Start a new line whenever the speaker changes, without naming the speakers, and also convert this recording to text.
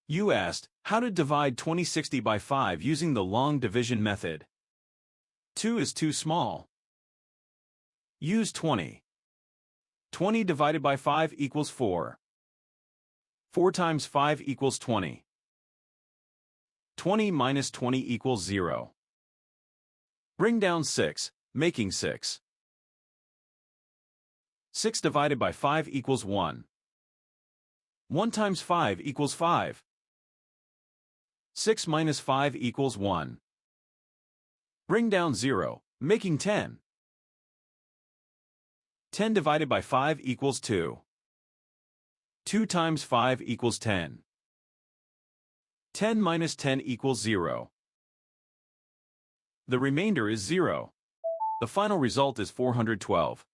You asked, how to divide 2060 by 5 using the long division method. 2 is too small. Use 20. 20 divided by 5 equals 4. 4 times 5 equals 20. 20 minus 20 equals 0. Bring down 6, making 6. 6 divided by 5 equals 1. 1 times 5 equals 5. 6 minus 5 equals 1. Bring down 0, making 10. 10 divided by 5 equals 2. 2 times 5 equals 10. 10 minus 10 equals 0. The remainder is 0. The final result is 412.